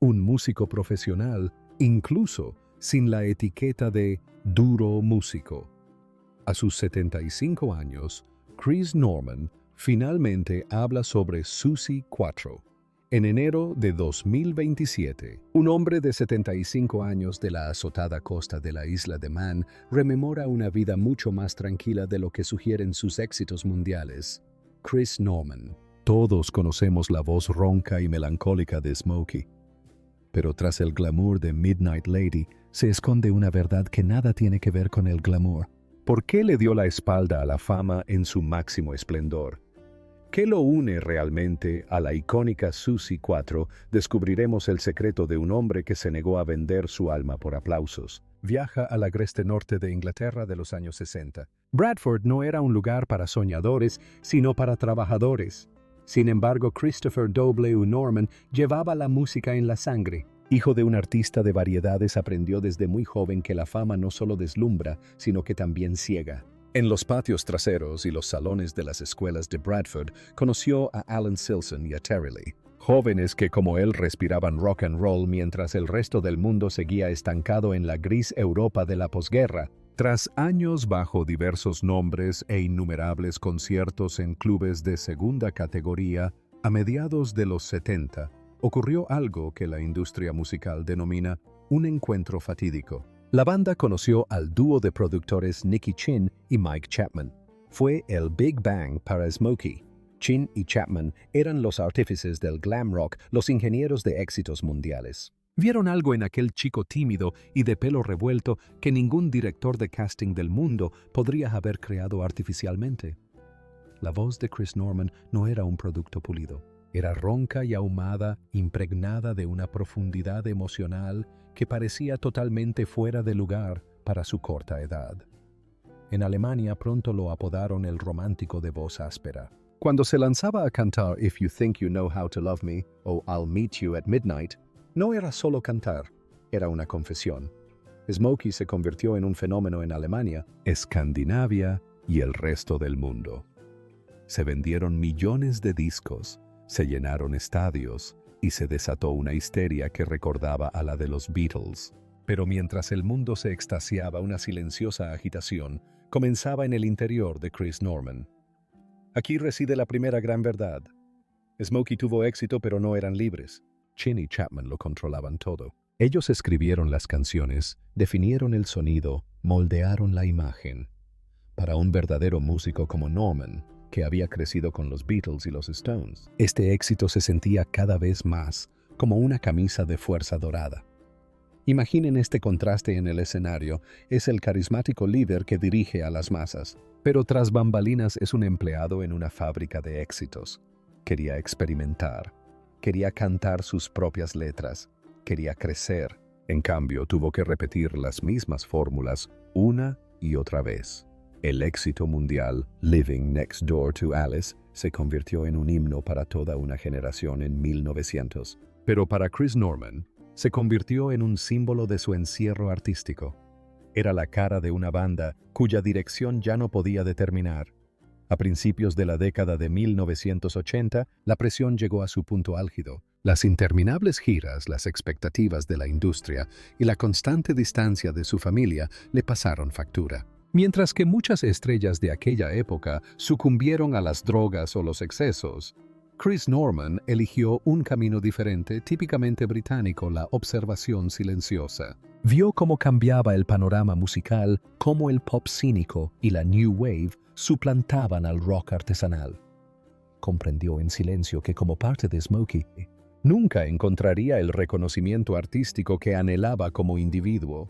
un músico profesional, incluso sin la etiqueta de duro músico. A sus 75 años, Chris Norman finalmente habla sobre Susi Quatro. En enero de 2027, un hombre de 75 años de la azotada costa de la isla de Man rememora una vida mucho más tranquila de lo que sugieren sus éxitos mundiales. Chris Norman. Todos conocemos la voz ronca y melancólica de Smokey. Pero tras el glamour de Midnight Lady se esconde una verdad que nada tiene que ver con el glamour. ¿Por qué le dio la espalda a la fama en su máximo esplendor? ¿Qué lo une realmente a la icónica Susi Quatro? Descubriremos el secreto de un hombre que se negó a vender su alma por aplausos. Viaja al agreste norte de Inglaterra de los años 60. Bradford no era un lugar para soñadores, sino para trabajadores. Sin embargo, Christopher W. Norman llevaba la música en la sangre. Hijo de un artista de variedades, aprendió desde muy joven que la fama no solo deslumbra, sino que también ciega. En los patios traseros y los salones de las escuelas de Bradford, conoció a Alan Silson y a Terry Lee, jóvenes que como él respiraban rock and roll mientras el resto del mundo seguía estancado en la gris Europa de la posguerra. Tras años bajo diversos nombres e innumerables conciertos en clubes de segunda categoría, a mediados de los 70, ocurrió algo que la industria musical denomina un encuentro fatídico. La banda conoció al dúo de productores Nicky Chinn y Mike Chapman. Fue el Big Bang para Smokey. Chinn y Chapman eran los artífices del glam rock, los ingenieros de éxitos mundiales. Vieron algo en aquel chico tímido y de pelo revuelto que ningún director de casting del mundo podría haber creado artificialmente. La voz de Chris Norman no era un producto pulido. Era ronca y ahumada, impregnada de una profundidad emocional que parecía totalmente fuera de lugar para su corta edad. En Alemania pronto lo apodaron el romántico de voz áspera. Cuando se lanzaba a cantar If You Think You Know How to Love Me o I'll Meet You at Midnight, no era solo cantar, era una confesión. Smokey se convirtió en un fenómeno en Alemania, Escandinavia y el resto del mundo. Se vendieron millones de discos, se llenaron estadios y se desató una histeria que recordaba a la de los Beatles. Pero mientras el mundo se extasiaba, una silenciosa agitación comenzaba en el interior de Chris Norman. Aquí reside la primera gran verdad. Smokey tuvo éxito, pero no eran libres. Chinn y Chapman lo controlaban todo. Ellos escribieron las canciones, definieron el sonido, moldearon la imagen. Para un verdadero músico como Norman, que había crecido con los Beatles y los Stones, este éxito se sentía cada vez más como una camisa de fuerza dorada. Imaginen este contraste en el escenario. Es el carismático líder que dirige a las masas, pero tras bambalinas es un empleado en una fábrica de éxitos. Quería experimentar, quería cantar sus propias letras, quería crecer. En cambio, tuvo que repetir las mismas fórmulas una y otra vez. El éxito mundial, Living Next Door to Alice, se convirtió en un himno para toda una generación en 1900. Pero para Chris Norman, se convirtió en un símbolo de su encierro artístico. Era la cara de una banda cuya dirección ya no podía determinar. A principios de la década de 1980, la presión llegó a su punto álgido. Las interminables giras, las expectativas de la industria y la constante distancia de su familia le pasaron factura. Mientras que muchas estrellas de aquella época sucumbieron a las drogas o los excesos, Chris Norman eligió un camino diferente, típicamente británico: la observación silenciosa. Vio cómo cambiaba el panorama musical, cómo el pop cínico y la New Wave suplantaban al rock artesanal. Comprendió en silencio que como parte de Smokey, nunca encontraría el reconocimiento artístico que anhelaba como individuo.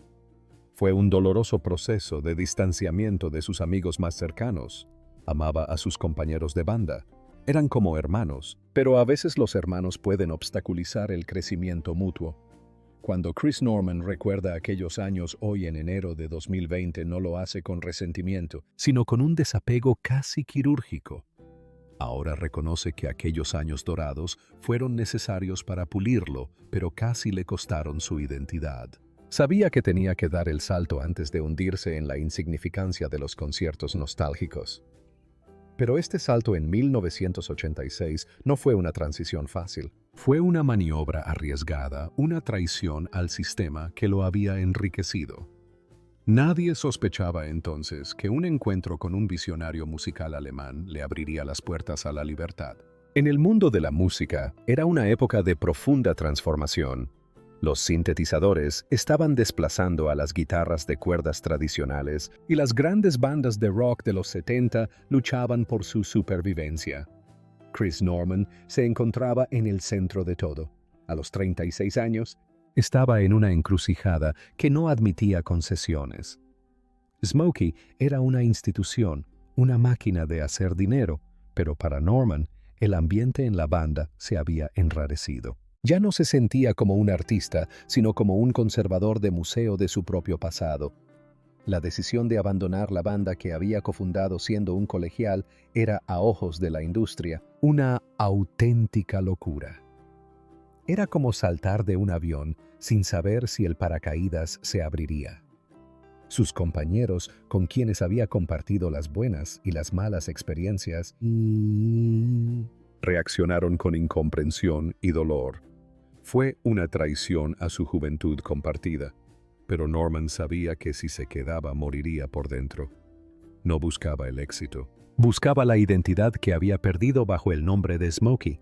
Fue un doloroso proceso de distanciamiento de sus amigos más cercanos. Amaba a sus compañeros de banda. Eran como hermanos, pero a veces los hermanos pueden obstaculizar el crecimiento mutuo. Cuando Chris Norman recuerda aquellos años hoy en enero de 2020, no lo hace con resentimiento, sino con un desapego casi quirúrgico. Ahora reconoce que aquellos años dorados fueron necesarios para pulirlo, pero casi le costaron su identidad. Sabía que tenía que dar el salto antes de hundirse en la insignificancia de los conciertos nostálgicos. Pero este salto en 1986 no fue una transición fácil. Fue una maniobra arriesgada, una traición al sistema que lo había enriquecido. Nadie sospechaba entonces que un encuentro con un visionario musical alemán le abriría las puertas a la libertad. En el mundo de la música era una época de profunda transformación. Los sintetizadores estaban desplazando a las guitarras de cuerdas tradicionales y las grandes bandas de rock de los 70 luchaban por su supervivencia. Chris Norman se encontraba en el centro de todo. A los 36 años, estaba en una encrucijada que no admitía concesiones. Smokey era una institución, una máquina de hacer dinero, pero para Norman, el ambiente en la banda se había enrarecido. Ya no se sentía como un artista, sino como un conservador de museo de su propio pasado. La decisión de abandonar la banda que había cofundado siendo un colegial era, a ojos de la industria, una auténtica locura. Era como saltar de un avión sin saber si el paracaídas se abriría. Sus compañeros, con quienes había compartido las buenas y las malas experiencias, reaccionaron con incomprensión y dolor. Fue una traición a su juventud compartida, pero Norman sabía que si se quedaba moriría por dentro. No buscaba el éxito. Buscaba la identidad que había perdido bajo el nombre de Smokey.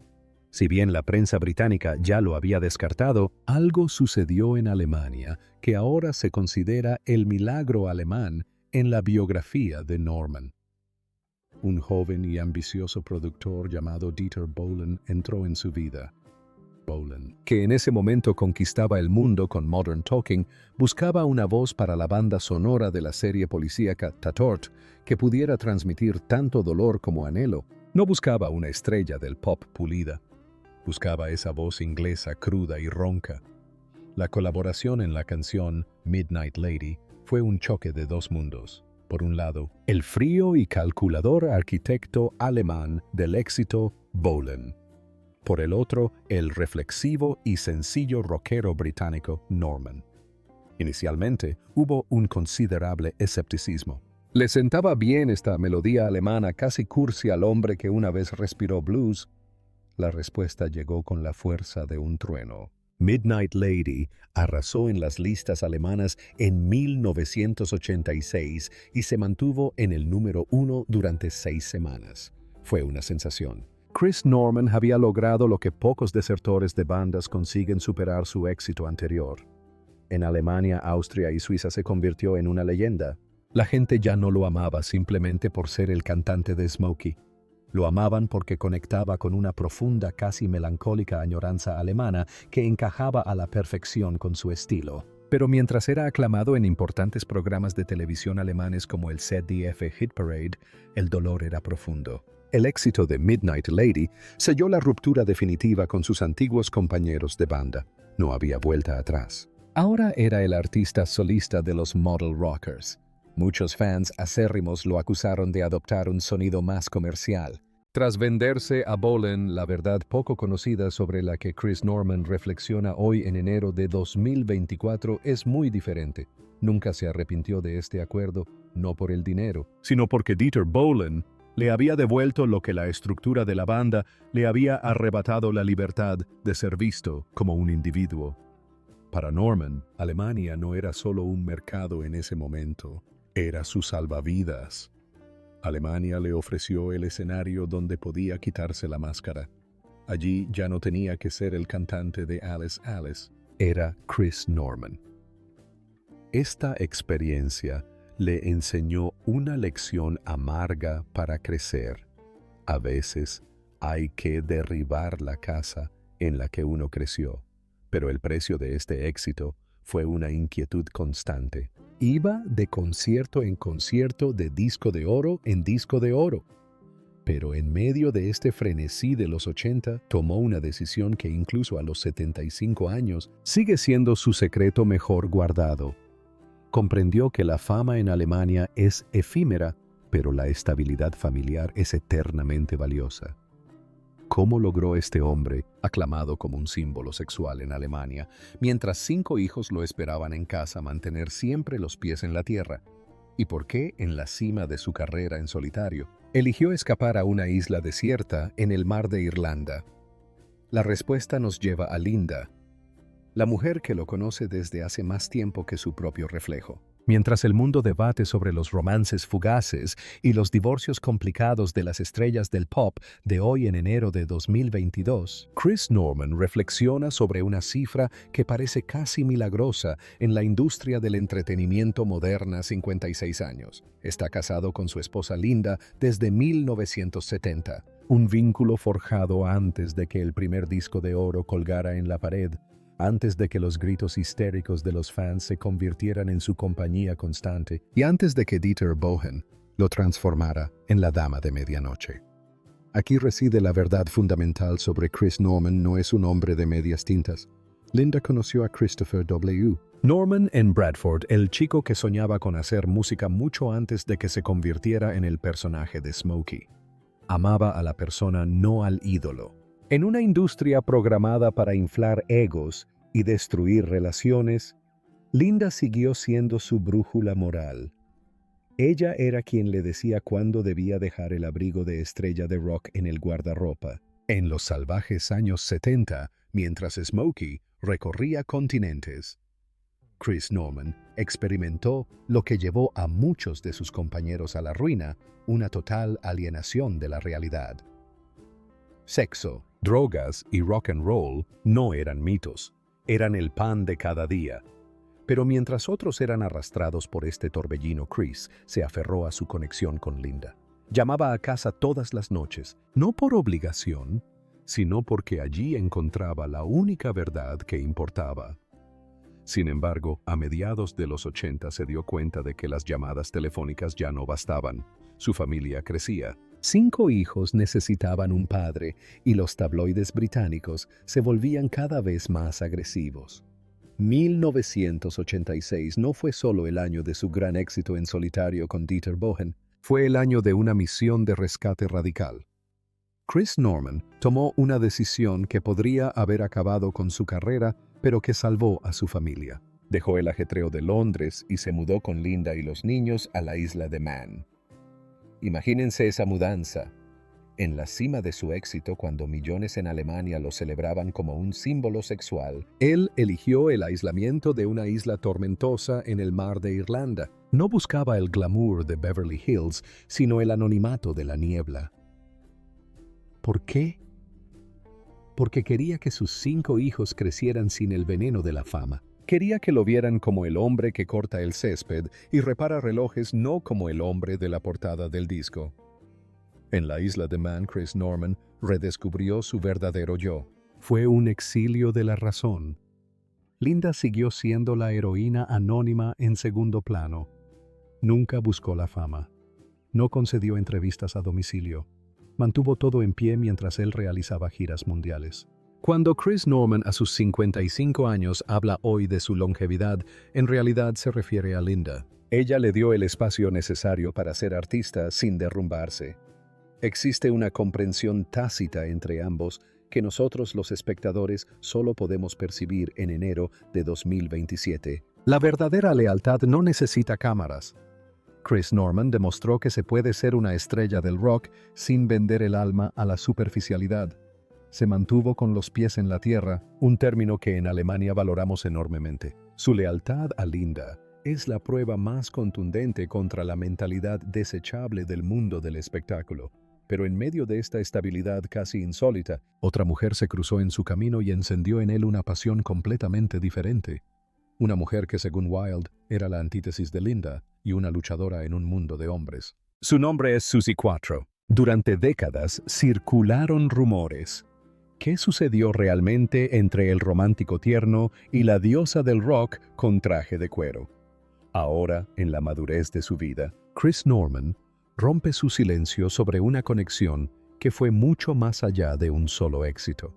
Si bien la prensa británica ya lo había descartado, algo sucedió en Alemania que ahora se considera el milagro alemán en la biografía de Norman. Un joven y ambicioso productor llamado Dieter Bohlen entró en su vida. Bohlen, que en ese momento conquistaba el mundo con Modern Talking, buscaba una voz para la banda sonora de la serie policíaca Tatort que pudiera transmitir tanto dolor como anhelo. No buscaba una estrella del pop pulida. Buscaba esa voz inglesa cruda y ronca. La colaboración en la canción Midnight Lady fue un choque de dos mundos. Por un lado, el frío y calculador arquitecto alemán del éxito Bohlen. Por el otro, el reflexivo y sencillo rockero británico Norman. Inicialmente, hubo un considerable escepticismo. ¿Le sentaba bien esta melodía alemana casi cursi al hombre que una vez respiró blues? La respuesta llegó con la fuerza de un trueno. Midnight Lady arrasó en las listas alemanas en 1986 y se mantuvo en el número 1 durante 6 semanas. Fue una sensación. Chris Norman había logrado lo que pocos desertores de bandas consiguen superar su éxito anterior. En Alemania, Austria y Suiza se convirtió en una leyenda. La gente ya no lo amaba simplemente por ser el cantante de Smokey. Lo amaban porque conectaba con una profunda, casi melancólica añoranza alemana que encajaba a la perfección con su estilo. Pero mientras era aclamado en importantes programas de televisión alemanes como el ZDF Hit Parade, el dolor era profundo. El éxito de Midnight Lady selló la ruptura definitiva con sus antiguos compañeros de banda. No había vuelta atrás. Ahora era el artista solista de los Model Rockers. Muchos fans acérrimos lo acusaron de adoptar un sonido más comercial. Tras venderse a Bohlen, la verdad poco conocida sobre la que Chris Norman reflexiona hoy en enero de 2024 es muy diferente. Nunca se arrepintió de este acuerdo, no por el dinero, sino porque Dieter Bohlen le había devuelto lo que la estructura de la banda le había arrebatado: la libertad de ser visto como un individuo. Para Norman, Alemania no era solo un mercado en ese momento. Era su salvavidas. Alemania le ofreció el escenario donde podía quitarse la máscara. Allí ya no tenía que ser el cantante de Alice Alice, era Chris Norman. Esta experiencia le enseñó una lección amarga para crecer. A veces hay que derribar la casa en la que uno creció, pero el precio de este éxito fue una inquietud constante. Iba de concierto en concierto, de disco de oro en disco de oro. Pero en medio de este frenesí de los 80, tomó una decisión que incluso a los 75 años sigue siendo su secreto mejor guardado. Comprendió que la fama en Alemania es efímera, pero la estabilidad familiar es eternamente valiosa. ¿Cómo logró este hombre, aclamado como un símbolo sexual en Alemania, mientras 5 hijos lo esperaban en casa, mantener siempre los pies en la tierra? ¿Y por qué, en la cima de su carrera en solitario, eligió escapar a una isla desierta en el mar de Irlanda? La respuesta nos lleva a Linda, la mujer que lo conoce desde hace más tiempo que su propio reflejo. Mientras el mundo debate sobre los romances fugaces y los divorcios complicados de las estrellas del pop de hoy en enero de 2022, Chris Norman reflexiona sobre una cifra que parece casi milagrosa en la industria del entretenimiento moderna: 56 años. Está casado con su esposa Linda desde 1970, un vínculo forjado antes de que el primer disco de oro colgara en la pared, antes de que los gritos histéricos de los fans se convirtieran en su compañía constante y antes de que Dieter Bohlen lo transformara en la dama de medianoche. Aquí reside la verdad fundamental sobre Chris Norman. No es un hombre de medias tintas. Linda conoció a Christopher W. Norman en Bradford, el chico que soñaba con hacer música mucho antes de que se convirtiera en el personaje de Smokey. Amaba a la persona, no al ídolo. En una industria programada para inflar egos y destruir relaciones, Linda siguió siendo su brújula moral. Ella era quien le decía cuándo debía dejar el abrigo de estrella de rock en el guardarropa. En los salvajes años 70, mientras Smokey recorría continentes, Chris Norman experimentó lo que llevó a muchos de sus compañeros a la ruina: una total alienación de la realidad. Sexo, drogas y rock and roll no eran mitos, eran el pan de cada día. Pero mientras otros eran arrastrados por este torbellino, Chris se aferró a su conexión con Linda. Llamaba a casa todas las noches, no por obligación, sino porque allí encontraba la única verdad que importaba. Sin embargo, a mediados de los 80 se dio cuenta de que las llamadas telefónicas ya no bastaban. Su familia crecía. 5 hijos necesitaban un padre y los tabloides británicos se volvían cada vez más agresivos. 1986 no fue solo el año de su gran éxito en solitario con Dieter Bohlen, fue el año de una misión de rescate radical. Chris Norman tomó una decisión que podría haber acabado con su carrera, pero que salvó a su familia. Dejó el ajetreo de Londres y se mudó con Linda y los niños a la isla de Man. Imagínense esa mudanza. En la cima de su éxito, cuando millones en Alemania lo celebraban como un símbolo sexual, él eligió el aislamiento de una isla tormentosa en el mar de Irlanda. No buscaba el glamour de Beverly Hills, sino el anonimato de la niebla. ¿Por qué? Porque quería que sus 5 hijos crecieran sin el veneno de la fama. Quería que lo vieran como el hombre que corta el césped y repara relojes, no como el hombre de la portada del disco. En la isla de Man, Chris Norman redescubrió su verdadero yo. Fue un exilio de la razón. Linda siguió siendo la heroína anónima en segundo plano. Nunca buscó la fama. No concedió entrevistas a domicilio. Mantuvo todo en pie mientras él realizaba giras mundiales. Cuando Chris Norman a sus 55 años habla hoy de su longevidad, en realidad se refiere a Linda. Ella le dio el espacio necesario para ser artista sin derrumbarse. Existe una comprensión tácita entre ambos que nosotros los espectadores solo podemos percibir en enero de 2027. La verdadera lealtad no necesita cámaras. Chris Norman demostró que se puede ser una estrella del rock sin vender el alma a la superficialidad. Se mantuvo con los pies en la tierra, un término que en Alemania valoramos enormemente. Su lealtad a Linda es la prueba más contundente contra la mentalidad desechable del mundo del espectáculo. Pero en medio de esta estabilidad casi insólita, otra mujer se cruzó en su camino y encendió en él una pasión completamente diferente. Una mujer que, según Wilde, era la antítesis de Linda y una luchadora en un mundo de hombres. Su nombre es Suzi Quatro. Durante décadas circularon rumores. ¿Qué sucedió realmente entre el romántico tierno y la diosa del rock con traje de cuero? Ahora, en la madurez de su vida, Chris Norman rompe su silencio sobre una conexión que fue mucho más allá de un solo éxito.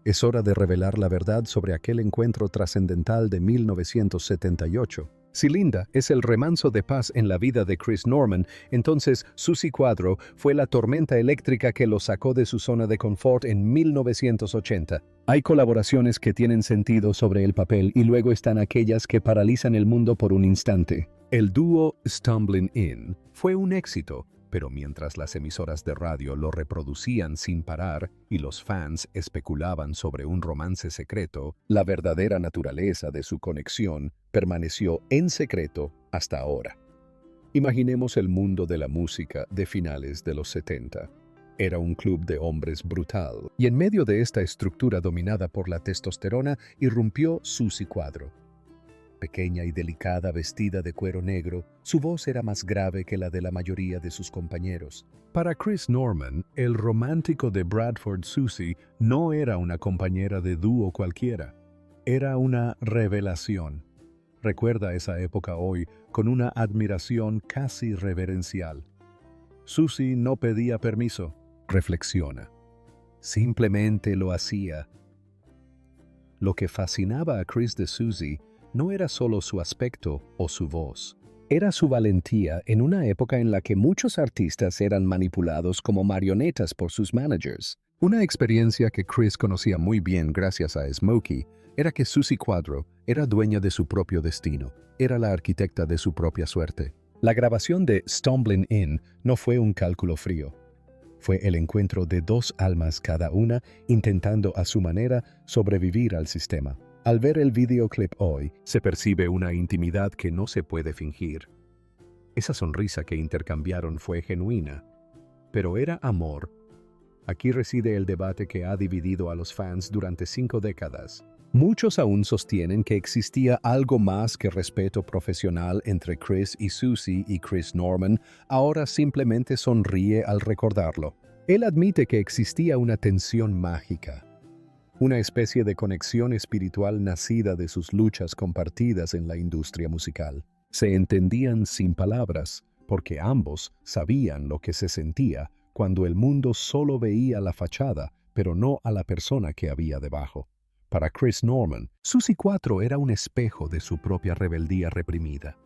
Es hora de revelar la verdad sobre aquel encuentro trascendental de 1978. Si Linda es el remanso de paz en la vida de Chris Norman, entonces Suzi Quatro fue la tormenta eléctrica que lo sacó de su zona de confort en 1980. Hay colaboraciones que tienen sentido sobre el papel y luego están aquellas que paralizan el mundo por un instante. El dúo Stumbling In fue un éxito, Pero mientras las emisoras de radio lo reproducían sin parar y los fans especulaban sobre un romance secreto, la verdadera naturaleza de su conexión permaneció en secreto hasta ahora. Imaginemos el mundo de la música de finales de los 70. Era un club de hombres brutal, y en medio de esta estructura dominada por la testosterona irrumpió Suzi Quatro. Pequeña y delicada, vestida de cuero negro, su voz era más grave que la de la mayoría de sus compañeros. Para Chris Norman, el romántico de Bradford Suzi no era una compañera de dúo cualquiera. Era una revelación. Recuerda esa época hoy con una admiración casi reverencial. Suzi no pedía permiso, reflexiona. Simplemente lo hacía. Lo que fascinaba a Chris de Suzi no era solo su aspecto o su voz. Era su valentía en una época en la que muchos artistas eran manipulados como marionetas por sus managers. Una experiencia que Chris conocía muy bien gracias a Smokey era que Suzi Quatro era dueña de su propio destino, era la arquitecta de su propia suerte. La grabación de Stumbling In no fue un cálculo frío. Fue el encuentro de dos almas cada una intentando a su manera sobrevivir al sistema. Al ver el videoclip hoy, se percibe una intimidad que no se puede fingir. Esa sonrisa que intercambiaron fue genuina, pero era amor. Aquí reside el debate que ha dividido a los fans durante 5 décadas. Muchos aún sostienen que existía algo más que respeto profesional entre Chris y Suzi, y Chris Norman ahora simplemente sonríe al recordarlo. Él admite que existía una tensión mágica, una especie de conexión espiritual nacida de sus luchas compartidas en la industria musical. Se entendían sin palabras, porque ambos sabían lo que se sentía cuando el mundo solo veía la fachada, pero no a la persona que había debajo. Para Chris Norman, Suzi Quatro era un espejo de su propia rebeldía reprimida.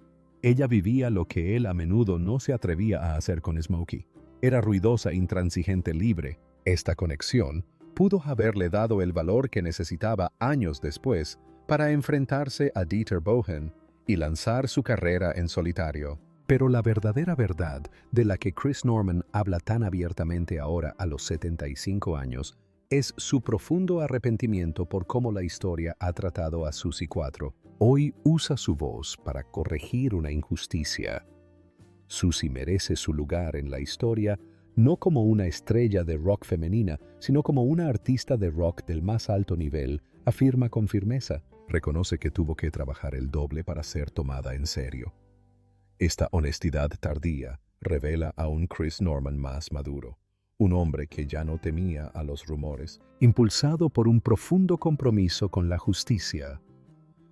Ella vivía lo que él a menudo no se atrevía a hacer con Smokey. Era ruidosa, intransigente, libre. Esta conexión pudo haberle dado el valor que necesitaba años después para enfrentarse a Dieter Bohlen y lanzar su carrera en solitario. Pero la verdadera verdad de la que Chris Norman habla tan abiertamente ahora a los 75 años es su profundo arrepentimiento por cómo la historia ha tratado a Suzi Quatro. Hoy usa su voz para corregir una injusticia. Suzi merece su lugar en la historia no como una estrella de rock femenina, sino como una artista de rock del más alto nivel, afirma con firmeza. Reconoce que tuvo que trabajar el doble para ser tomada en serio. Esta honestidad tardía revela a un Chris Norman más maduro, un hombre que ya no temía a los rumores, impulsado por un profundo compromiso con la justicia.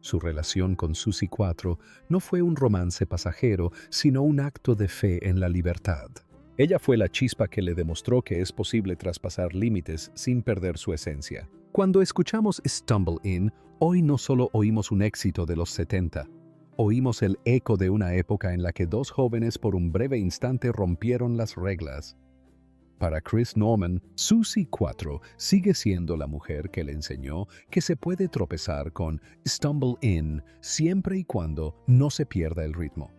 Su relación con Suzi Quatro no fue un romance pasajero, sino un acto de fe en la libertad. Ella fue la chispa que le demostró que es posible traspasar límites sin perder su esencia. Cuando escuchamos Stumble In, hoy no solo oímos un éxito de los 70, oímos el eco de una época en la que dos jóvenes por un breve instante rompieron las reglas. Para Chris Norman, Suzi Quatro sigue siendo la mujer que le enseñó que se puede tropezar con Stumble In siempre y cuando no se pierda el ritmo.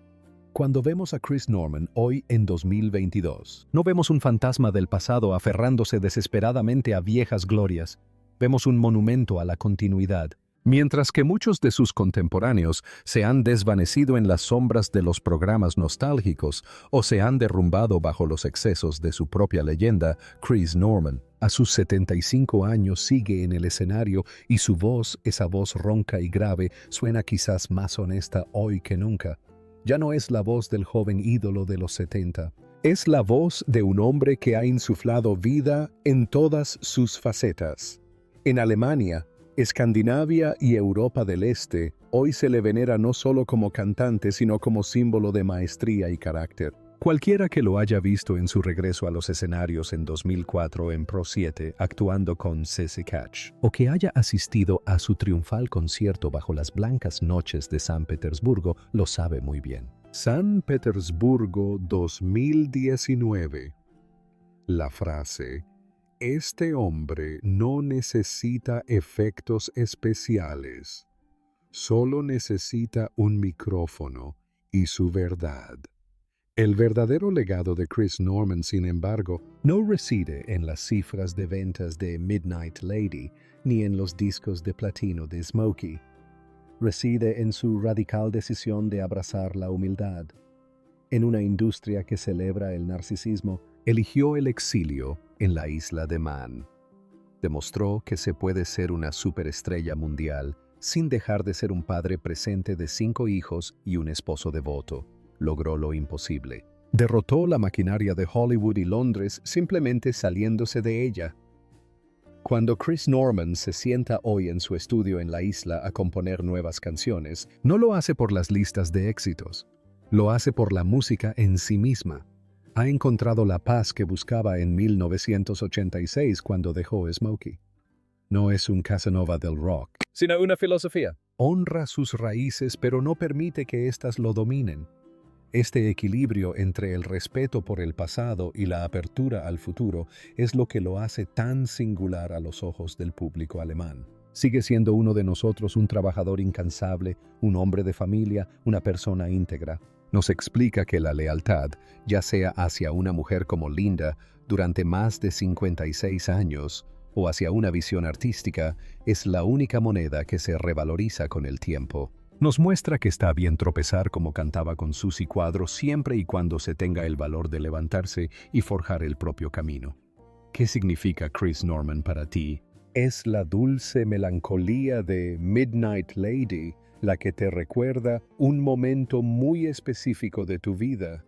Cuando vemos a Chris Norman hoy en 2022, no vemos un fantasma del pasado aferrándose desesperadamente a viejas glorias. Vemos un monumento a la continuidad. Mientras que muchos de sus contemporáneos se han desvanecido en las sombras de los programas nostálgicos o se han derrumbado bajo los excesos de su propia leyenda, Chris Norman, a sus 75 años, sigue en el escenario y su voz, esa voz ronca y grave, suena quizás más honesta hoy que nunca. Ya no es la voz del joven ídolo de los 70. Es la voz de un hombre que ha insuflado vida en todas sus facetas. En Alemania, Escandinavia y Europa del Este, hoy se le venera no solo como cantante, sino como símbolo de maestría y carácter. Cualquiera que lo haya visto en su regreso a los escenarios en 2004 en Pro 7, actuando con Ceci Catch, o que haya asistido a su triunfal concierto bajo las blancas noches de San Petersburgo, lo sabe muy bien. San Petersburgo 2019. La frase: "Este hombre no necesita efectos especiales, solo necesita un micrófono y su verdad", El verdadero legado de Chris Norman, sin embargo, no reside en las cifras de ventas de Midnight Lady ni en los discos de platino de Smokey. Reside en su radical decisión de abrazar la humildad. En una industria que celebra el narcisismo, eligió el exilio en la isla de Man. Demostró que se puede ser una superestrella mundial sin dejar de ser un padre presente de 5 hijos y un esposo devoto. Logró lo imposible. Derrotó la maquinaria de Hollywood y Londres simplemente saliéndose de ella. Cuando Chris Norman se sienta hoy en su estudio en la isla a componer nuevas canciones, no lo hace por las listas de éxitos. Lo hace por la música en sí misma. Ha encontrado la paz que buscaba en 1986 cuando dejó Smokey. No es un Casanova del rock, sino una filosofía. Honra sus raíces, pero no permite que éstas lo dominen. Este equilibrio entre el respeto por el pasado y la apertura al futuro es lo que lo hace tan singular a los ojos del público alemán. Sigue siendo uno de nosotros, un trabajador incansable, un hombre de familia, una persona íntegra. Nos explica que la lealtad, ya sea hacia una mujer como Linda durante más de 56 años, o hacia una visión artística, es la única moneda que se revaloriza con el tiempo. Nos muestra que está bien tropezar como cantaba con Suzy Quadro siempre y cuando se tenga el valor de levantarse y forjar el propio camino. ¿Qué significa Chris Norman para ti? ¿Es la dulce melancolía de Midnight Lady la que te recuerda un momento muy específico de tu vida?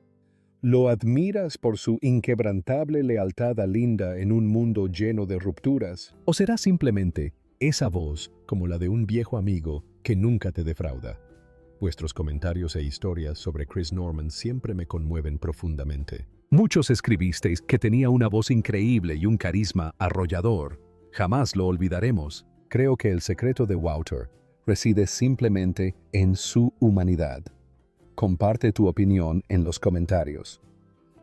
¿Lo admiras por su inquebrantable lealtad a Linda en un mundo lleno de rupturas? ¿O será simplemente esa voz, como la de un viejo amigo, que nunca te defrauda? Vuestros comentarios e historias sobre Chris Norman siempre me conmueven profundamente. Muchos escribisteis que tenía una voz increíble y un carisma arrollador. Jamás lo olvidaremos. Creo que el secreto de Wouter reside simplemente en su humanidad. Comparte tu opinión en los comentarios.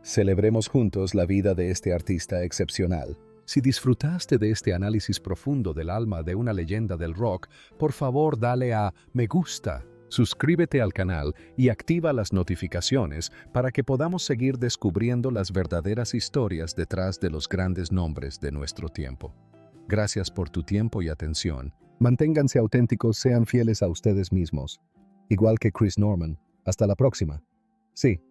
Celebremos juntos la vida de este artista excepcional. Si disfrutaste de este análisis profundo del alma de una leyenda del rock, por favor dale a me gusta, suscríbete al canal y activa las notificaciones para que podamos seguir descubriendo las verdaderas historias detrás de los grandes nombres de nuestro tiempo. Gracias por tu tiempo y atención. Manténganse auténticos, sean fieles a ustedes mismos. Igual que Chris Norman. Hasta la próxima. Sí.